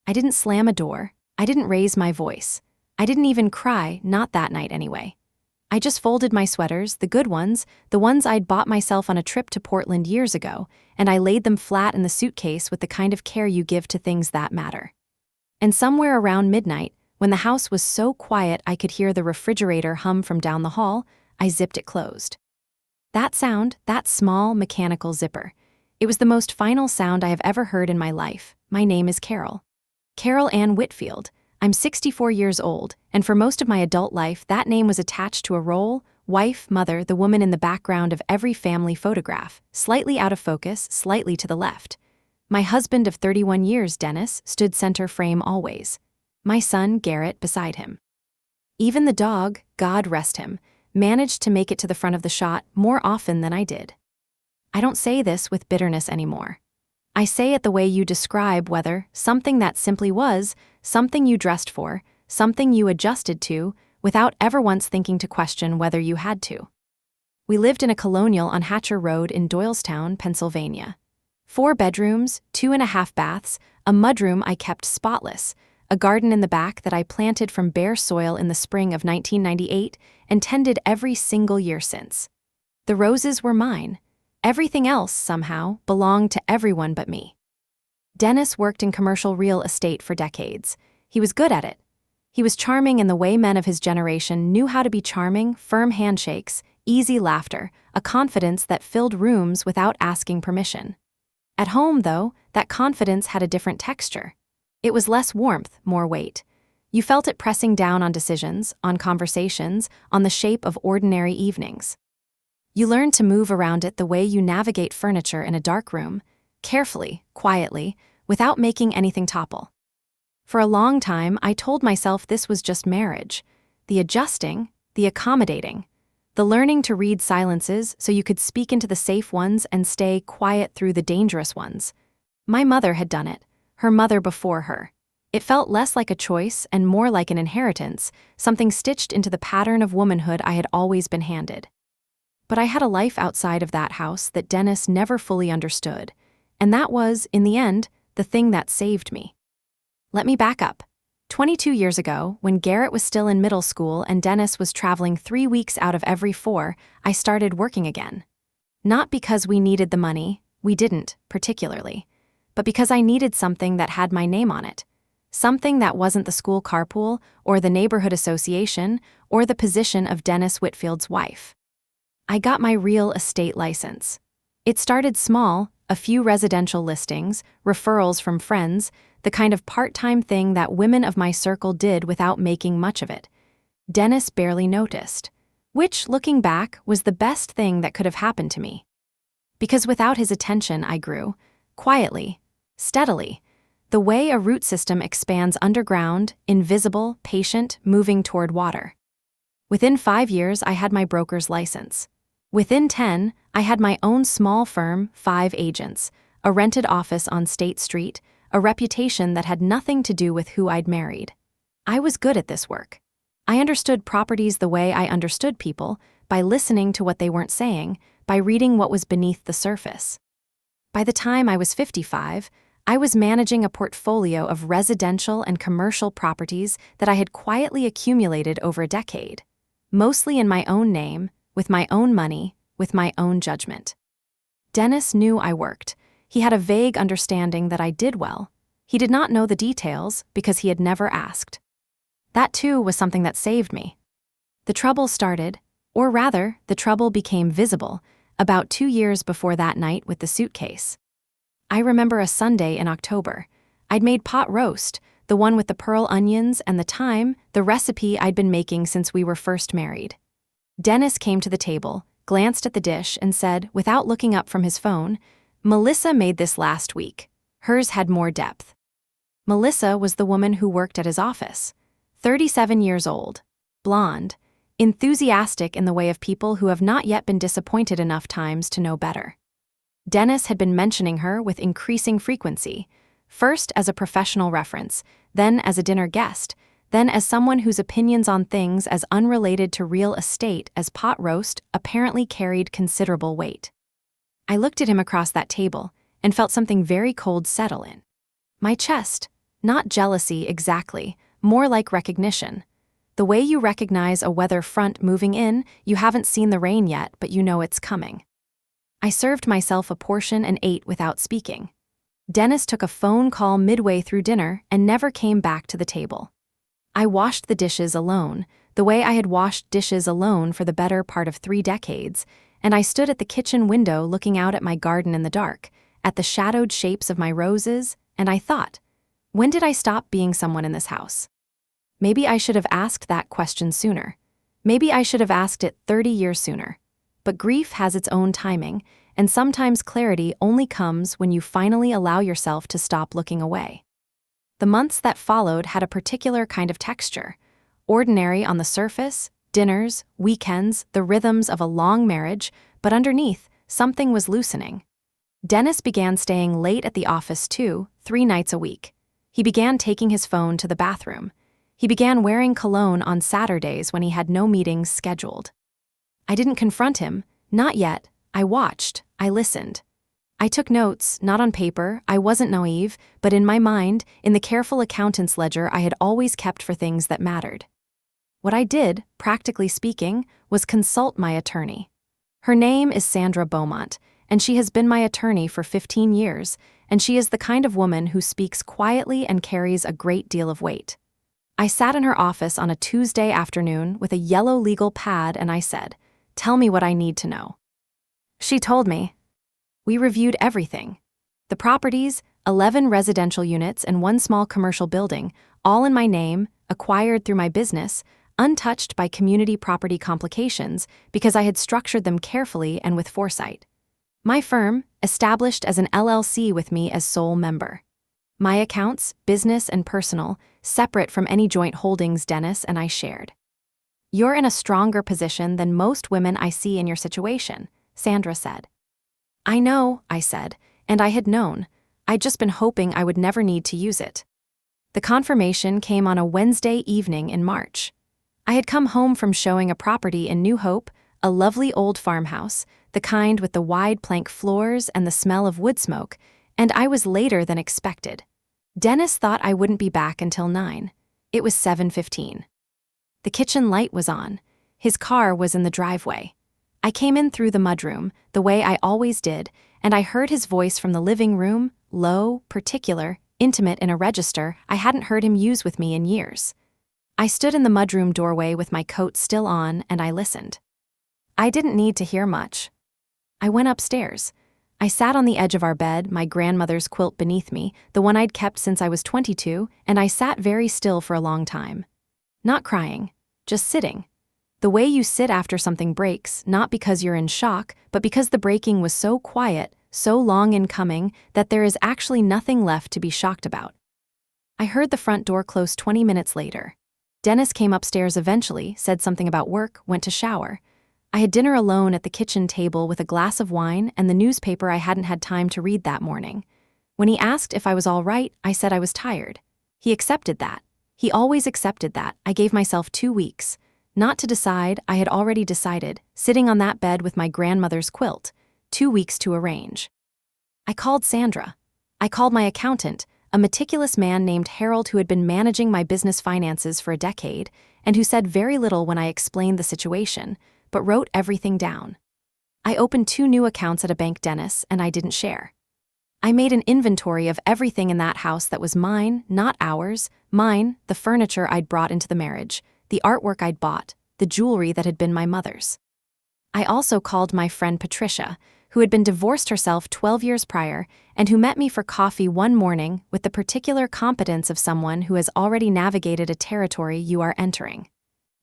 I didn't slam a door. I didn't raise my voice. I didn't even cry, not that night anyway. I just folded my sweaters, the good ones, the ones I'd bought myself on a trip to Portland years ago, and I laid them flat in the suitcase with the kind of care you give to things that matter. And somewhere around midnight, when the house was so quiet I could hear the refrigerator hum from down the hall, I zipped it closed. That sound, that small, mechanical zipper, it was the most final sound I have ever heard in my life. My name is Carol. Carol Ann Whitfield. I'm 64 years old, and for most of my adult life, that name was attached to a role: wife, mother, the woman in the background of every family photograph, slightly out of focus, slightly to the left. My husband of 31 years, Dennis, stood center frame always. My son, Garrett, beside him. Even the dog, God rest him, managed to make it to the front of the shot more often than I did. I don't say this with bitterness anymore. I say it the way you describe whether something that simply was, something you dressed for, something you adjusted to, without ever once thinking to question whether you had to. We lived in a colonial on Hatcher Road in Doylestown, Pennsylvania. 4 bedrooms, 2.5 baths, a mudroom I kept spotless, a garden in the back that I planted from bare soil in the spring of 1998 and tended every single year since. The roses were mine. Everything else, somehow, belonged to everyone but me. Dennis worked in commercial real estate for decades. He was good at it. He was charming in the way men of his generation knew how to be charming: firm handshakes, easy laughter, a confidence that filled rooms without asking permission. At home, though, that confidence had a different texture. It was less warmth, more weight. You felt it pressing down on decisions, on conversations, on the shape of ordinary evenings. You learned to move around it the way you navigate furniture in a dark room, carefully, quietly, without making anything topple. For a long time, I told myself this was just marriage: the adjusting, the accommodating, the learning to read silences so you could speak into the safe ones and stay quiet through the dangerous ones. My mother had done it, her mother before her. It felt less like a choice and more like an inheritance, something stitched into the pattern of womanhood I had always been handed. But I had a life outside of that house that Dennis never fully understood, and that was, in the end, the thing that saved me. Let me back up. 22 years ago, when Garrett was still in middle school and Dennis was traveling 3 weeks out of every 4, I started working again. Not because we needed the money, we didn't, particularly, but because I needed something that had my name on it. Something that wasn't the school carpool, or the neighborhood association, or the position of Dennis Whitfield's wife. I got my real estate license. It started small: a few residential listings, referrals from friends, the kind of part-time thing that women of my circle did without making much of it. Dennis barely noticed, which, looking back, was the best thing that could have happened to me. Because without his attention, I grew, quietly, steadily, the way a root system expands underground, invisible, patient, moving toward water. Within 5 years, I had my broker's license. Within 10, I had my own small firm, 5 agents, a rented office on State Street, a reputation that had nothing to do with who I'd married. I was good at this work. I understood properties the way I understood people, by listening to what they weren't saying, by reading what was beneath the surface. By the time I was 55, I was managing a portfolio of residential and commercial properties that I had quietly accumulated over a decade, mostly in my own name, with my own money, with my own judgment. Dennis knew I worked. He had a vague understanding that I did well. He did not know the details because he had never asked. That too was something that saved me. The trouble started, or rather, the trouble became visible, about 2 years before that night with the suitcase. I remember a Sunday in October. I'd made pot roast, the one with the pearl onions, and the recipe I'd been making since we were first married. Dennis came to the table, glanced at the dish, and said, without looking up from his phone, "Melissa made this last week. Hers had more depth." Melissa was the woman who worked at his office. 37 years old, blonde, enthusiastic in the way of people who have not yet been disappointed enough times to know better. Dennis had been mentioning her with increasing frequency, first as a professional reference, then as a dinner guest, then as someone whose opinions on things as unrelated to real estate as pot roast apparently carried considerable weight. I looked at him across that table and felt something very cold settle in my chest, Not jealousy exactly, more like recognition. The way you recognize a weather front moving in, you haven't seen the rain yet, but you know it's coming. I served myself a portion and ate without speaking. Dennis took a phone call midway through dinner and never came back to the table. I washed the dishes alone, the way I had washed dishes alone for the better part of 3 decades, and I stood at the kitchen window looking out at my garden in the dark, at the shadowed shapes of my roses, and I thought, when did I stop being someone in this house? Maybe I should have asked that question sooner. Maybe I should have asked it 30 years sooner. But grief has its own timing, and sometimes clarity only comes when you finally allow yourself to stop looking away. The months that followed had a particular kind of texture. Ordinary on the surface, dinners, weekends, the rhythms of a long marriage, but underneath, something was loosening. Dennis began staying late at the office too, 3 nights a week. He began taking his phone to the bathroom. He began wearing cologne on Saturdays when he had no meetings scheduled. I didn't confront him, not yet. I watched, I listened. I took notes, not on paper, I wasn't naive, but in my mind, in the careful accountant's ledger I had always kept for things that mattered. What I did, practically speaking, was consult my attorney. Her name is Sandra Beaumont, and she has been my attorney for 15 years, and she is the kind of woman who speaks quietly and carries a great deal of weight. I sat in her office on a Tuesday afternoon with a yellow legal pad and I said, "Tell me what I need to know." She told me. We reviewed everything. The properties, 11 residential units and 1 small commercial building, all in my name, acquired through my business, untouched by community property complications because I had structured them carefully and with foresight. My firm, established as an LLC with me as sole member. My accounts, business and personal, separate from any joint holdings Dennis and I shared. You're in a stronger position than most women I see in your situation, Sandra said. I know, I said, and I had known. I'd just been hoping I would never need to use it. The confirmation came on a Wednesday evening in March. I had come home from showing a property in New Hope, a lovely old farmhouse, the kind with the wide plank floors and the smell of wood smoke, and I was later than expected. Dennis thought I wouldn't be back until 9. It was 7:15. The kitchen light was on. His car was in the driveway. I came in through the mudroom, the way I always did, and I heard his voice from the living room, low, particular, intimate in a register I hadn't heard him use with me in years. I stood in the mudroom doorway with my coat still on and I listened. I didn't need to hear much. I went upstairs. I sat on the edge of our bed, my grandmother's quilt beneath me, the one I'd kept since I was 22, and I sat very still for a long time. Not crying, just sitting. The way you sit after something breaks, not because you're in shock, but because the breaking was so quiet, so long in coming, that there is actually nothing left to be shocked about. I heard the front door close 20 minutes later. Dennis came upstairs eventually, said something about work, went to shower. I had dinner alone at the kitchen table with a glass of wine and the newspaper I hadn't had time to read that morning. When he asked if I was all right, I said I was tired. He accepted that. He always accepted that. I gave myself 2 weeks. Not to decide, I had already decided, sitting on that bed with my grandmother's quilt. 2 weeks to arrange. I called Sandra. I called my accountant, a meticulous man named Harold who had been managing my business finances for a decade, and who said very little when I explained the situation, but wrote everything down. I opened 2 new accounts at a bank, Dennis, and I didn't share. I made an inventory of everything in that house that was mine, not ours, mine, the furniture I'd brought into the marriage, the artwork I'd bought, the jewelry that had been my mother's. I also called my friend Patricia, who had been divorced herself 12 years prior and who met me for coffee one morning with the particular competence of someone who has already navigated a territory you are entering.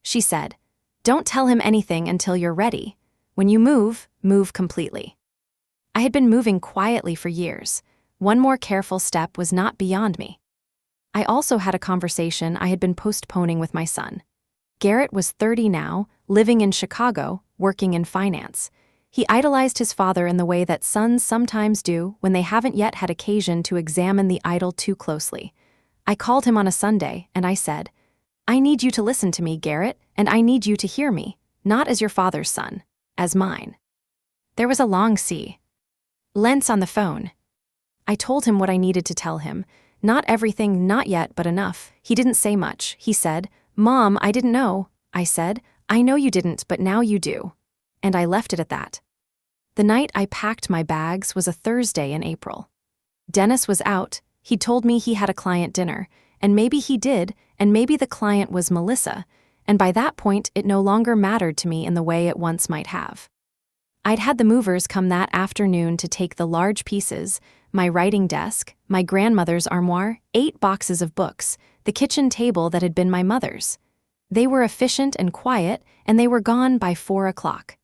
She said, "Don't tell him anything until you're ready. When you move, move completely." I had been moving quietly for years. One more careful step was not beyond me. I also had a conversation I had been postponing with my son. Garrett was 30 now, living in Chicago, working in finance. He idolized his father in the way that sons sometimes do when they haven't yet had occasion to examine the idol too closely. I called him on a Sunday, and I said, "I need you to listen to me, Garrett, and I need you to hear me, not as your father's son, as mine." There was a long silence on the phone. I told him what I needed to tell him, Not everything, not yet, but enough. He didn't say much. He said, "Mom, I didn't know." I said, "I know you didn't, but now you do." And I left it at that. The night I packed my bags was a Thursday in April. Dennis was out. He told me he had a client dinner, and maybe he did, and maybe the client was Melissa, and by that point it no longer mattered to me in the way it once might have. I'd had the movers come that afternoon to take the large pieces, my writing desk, my grandmother's armoire, 8 boxes of books, the kitchen table that had been my mother's. They were efficient and quiet, and they were gone by 4 o'clock.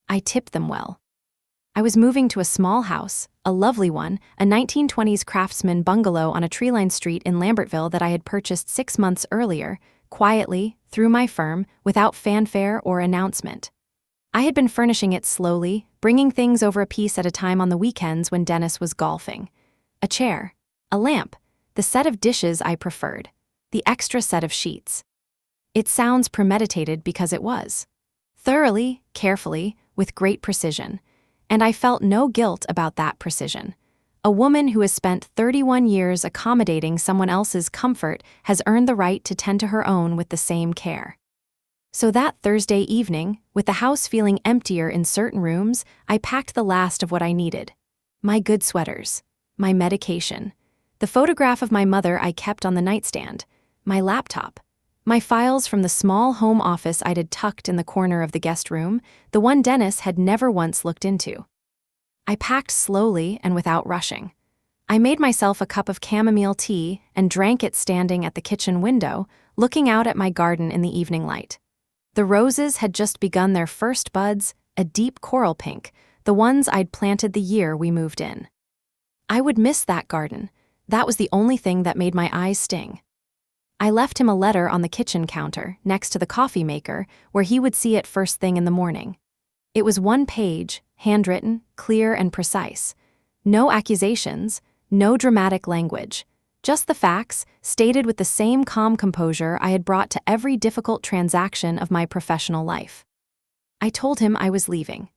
I tipped them well. I was moving to a small house, a lovely one, a 1920s craftsman bungalow on a tree-lined street in Lambertville that I had purchased 6 months earlier, quietly, through my firm, without fanfare or announcement. I had been furnishing it slowly, bringing things over a piece at a time on the weekends when Dennis was golfing. A chair, a lamp, the set of dishes I preferred, the extra set of sheets. It sounds premeditated because it was. Thoroughly, carefully, with great precision. And I felt no guilt about that precision. A woman who has spent 31 years accommodating someone else's comfort has earned the right to tend to her own with the same care. So that Thursday evening, with the house feeling emptier in certain rooms, I packed the last of what I needed. My good sweaters, my medication, the photograph of my mother I kept on the nightstand, my laptop, my files from the small home office I'd had tucked in the corner of the guest room, the one Dennis had never once looked into. I packed slowly and without rushing. I made myself a cup of chamomile tea and drank it standing at the kitchen window, looking out at my garden in the evening light. The roses had just begun their first buds, a deep coral pink, the ones I'd planted the year we moved in. I would miss that garden. That was the only thing that made my eyes sting. I left him a letter on the kitchen counter, next to the coffee maker, where he would see it first thing in the morning. It was 1 page, handwritten, clear and precise. No accusations, no dramatic language. Just the facts, stated with the same calm composure I had brought to every difficult transaction of my professional life. I told him I was leaving.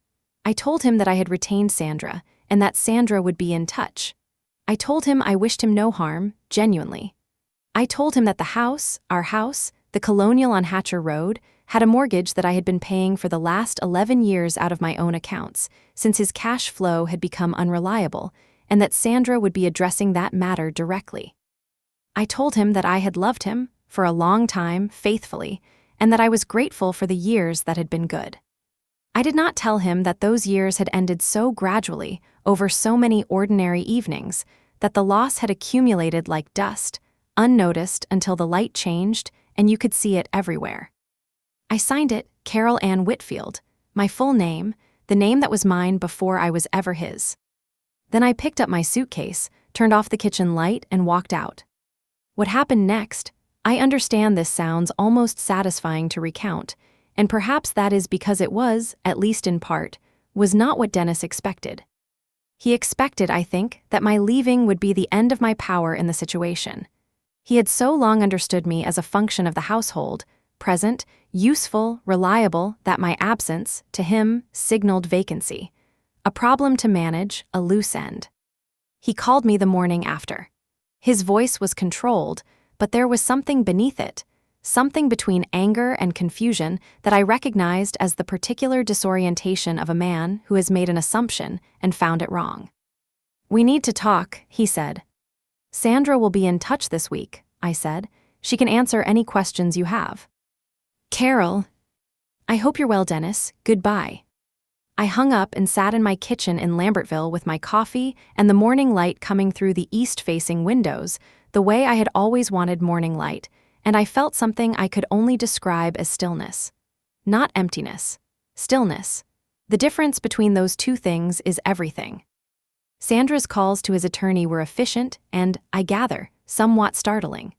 I told him that I had retained Sandra, and that Sandra would be in touch. I told him I wished him no harm, genuinely. I told him that the house, our house, the Colonial on Hatcher Road, had a mortgage that I had been paying for the last 11 years out of my own accounts, since his cash flow had become unreliable, and that Sandra would be addressing that matter directly. I told him that I had loved him, for a long time, faithfully, and that I was grateful for the years that had been good. I did not tell him that those years had ended so gradually, over so many ordinary evenings, that the loss had accumulated like dust, unnoticed until the light changed and you could see it everywhere. I signed it Carol Ann Whitfield, my full name, the name that was mine before I was ever his. Then I picked up my suitcase, turned off the kitchen light, and walked out. What happened next? I understand this sounds almost satisfying to recount, and perhaps that is because it was, at least in part, was not what Dennis expected. He expected, I think, that my leaving would be the end of my power in the situation. He had so long understood me as a function of the household, present, useful, reliable, that my absence, to him, signaled vacancy. A problem to manage, a loose end. He called me the morning after. His voice was controlled, but there was something beneath it, something between anger and confusion that I recognized as the particular disorientation of a man who has made an assumption and found it wrong. "We need to talk," he said. "Sandra will be in touch this week," I said. "She can answer any questions you have." "Carol." "I hope you're well, Dennis. Goodbye." I hung up and sat in my kitchen in Lambertville with my coffee and the morning light coming through the east-facing windows, the way I had always wanted morning light, and I felt something I could only describe as stillness. Not emptiness. Stillness. The difference between those two things is everything. Sandra's calls to his attorney were efficient and, I gather, somewhat startling.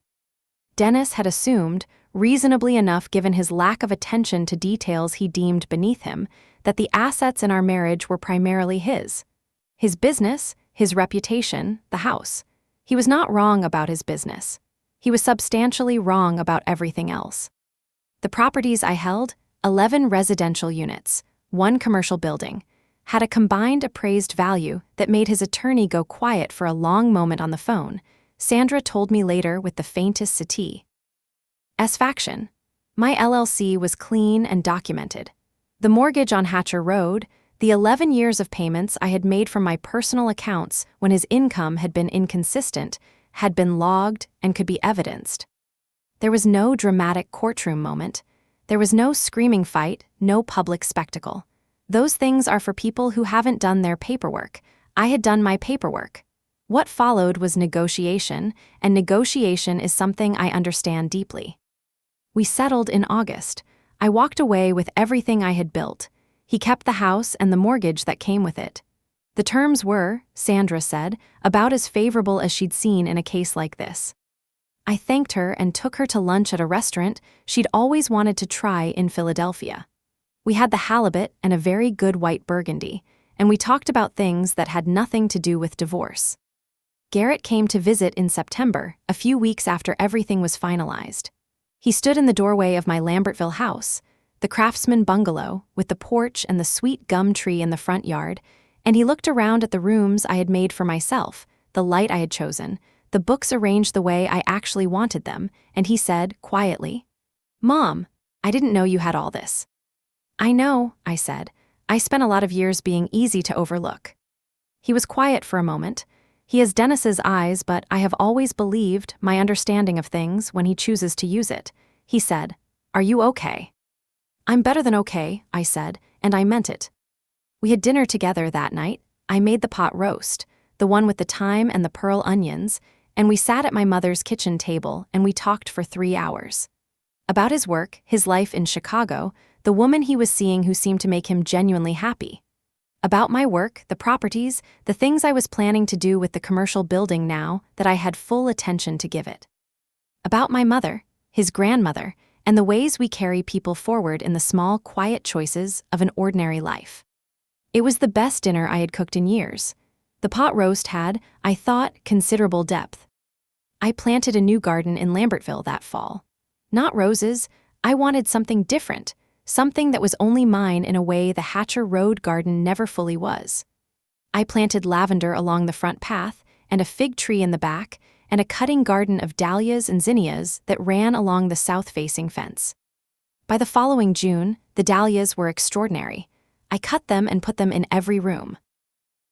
Dennis had assumed, reasonably enough given his lack of attention to details he deemed beneath him, that the assets in our marriage were primarily his. His business, his reputation, the house. He was not wrong about his business. He was substantially wrong about everything else. The properties I held, 11 residential units, 1 commercial building, had a combined appraised value that made his attorney go quiet for a long moment on the phone, Sandra told me later with the faintest satisfaction. My LLC was clean and documented. The mortgage on Hatcher Road, the 11 years of payments I had made from my personal accounts when his income had been inconsistent, had been logged and could be evidenced. There was no dramatic courtroom moment. There was no screaming fight, no public spectacle. Those things are for people who haven't done their paperwork. I had done my paperwork. What followed was negotiation, and negotiation is something I understand deeply. We settled in August. I walked away with everything I had built. He kept the house and the mortgage that came with it. The terms were, Sandra said, about as favorable as she'd seen in a case like this. I thanked her and took her to lunch at a restaurant she'd always wanted to try in Philadelphia. We had the halibut and a very good white burgundy, and we talked about things that had nothing to do with divorce. Garrett came to visit in September, a few weeks after everything was finalized. He stood in the doorway of my Lambertville house, the Craftsman bungalow, with the porch and the sweet gum tree in the front yard, and he looked around at the rooms I had made for myself, the light I had chosen, the books arranged the way I actually wanted them, and he said, quietly, "Mom, I didn't know you had all this." "I know," I said. "I spent a lot of years being easy to overlook." He was quiet for a moment. He has Dennis's eyes, but I have always believed my understanding of things when he chooses to use it. He said, "Are you okay?" "I'm better than okay," I said, and I meant it. We had dinner together that night. I made the pot roast, the one with the thyme and the pearl onions, and we sat at my mother's kitchen table and we talked for 3 hours. About his work, his life in Chicago, the woman he was seeing who seemed to make him genuinely happy. About my work, the properties, the things I was planning to do with the commercial building now that I had full attention to give it. About my mother, his grandmother, and the ways we carry people forward in the small, quiet choices of an ordinary life. It was the best dinner I had cooked in years. The pot roast had, I thought, considerable depth. I planted a new garden in Lambertville that fall. Not roses, I wanted something different, something that was only mine in a way the Hatcher Road garden never fully was. I planted lavender along the front path, and a fig tree in the back, and a cutting garden of dahlias and zinnias that ran along the south-facing fence. By the following June, the dahlias were extraordinary. I cut them and put them in every room.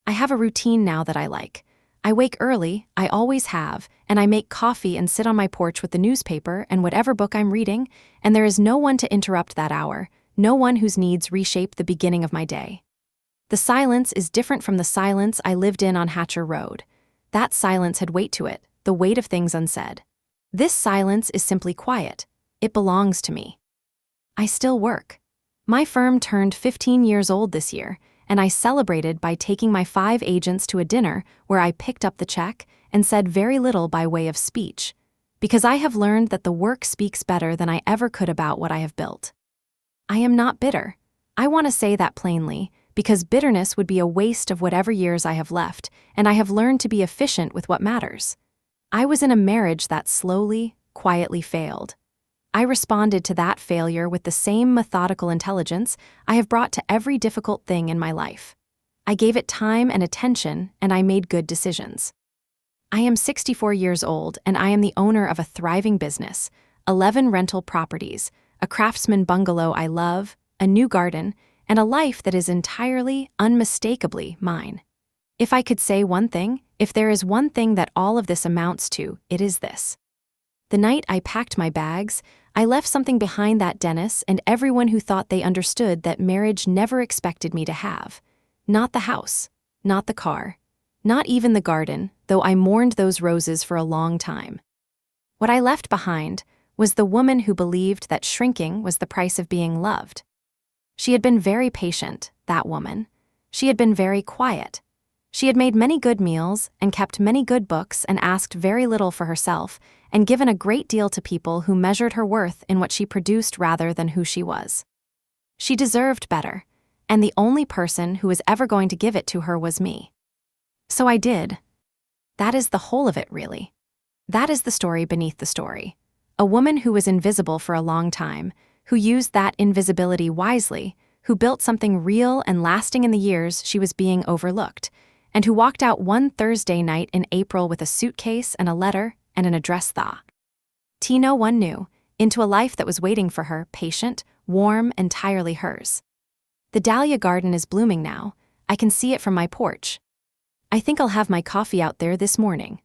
I have a routine now that I like. I wake early, I always have, and I make coffee and sit on my porch with the newspaper and whatever book I'm reading, and there is no one to interrupt that hour, no one whose needs reshape the beginning of my day. The silence is different from the silence I lived in on Hatcher Road. That silence had weight to it, the weight of things unsaid. This silence is simply quiet. It belongs to me. I still work. My firm turned 15 years old this year, and I celebrated by taking my 5 agents to a dinner where I picked up the check and said very little by way of speech, because I have learned that the work speaks better than I ever could about what I have built. I am not bitter. I want to say that plainly, because bitterness would be a waste of whatever years I have left, and I have learned to be efficient with what matters. I was in a marriage that slowly, quietly failed. I responded to that failure with the same methodical intelligence I have brought to every difficult thing in my life. I gave it time and attention, and I made good decisions. I am 64 years old, and I am the owner of a thriving business, 11 rental properties, a Craftsman bungalow I love, a new garden, and a life that is entirely, unmistakably mine. If I could say one thing, if there is one thing that all of this amounts to, it is this. The night I packed my bags, I left something behind that Dennis and everyone who thought they understood that marriage never expected me to have. Not the house, not the car, not even the garden, though I mourned those roses for a long time. What I left behind was the woman who believed that shrinking was the price of being loved. She had been very patient, that woman. She had been very quiet. She had made many good meals and kept many good books and asked very little for herself and given a great deal to people who measured her worth in what she produced rather than who she was. She deserved better, and the only person who was ever going to give it to her was me. So I did. That is the whole of it, really. That is the story beneath the story. A woman who was invisible for a long time, who used that invisibility wisely, who built something real and lasting in the years she was being overlooked, and who walked out one Thursday night in April with a suitcase and a letter and an address thaw. Tino one knew, into a life that was waiting for her, patient, warm, entirely hers. The dahlia garden is blooming now. I can see it from my porch. I think I'll have my coffee out there this morning.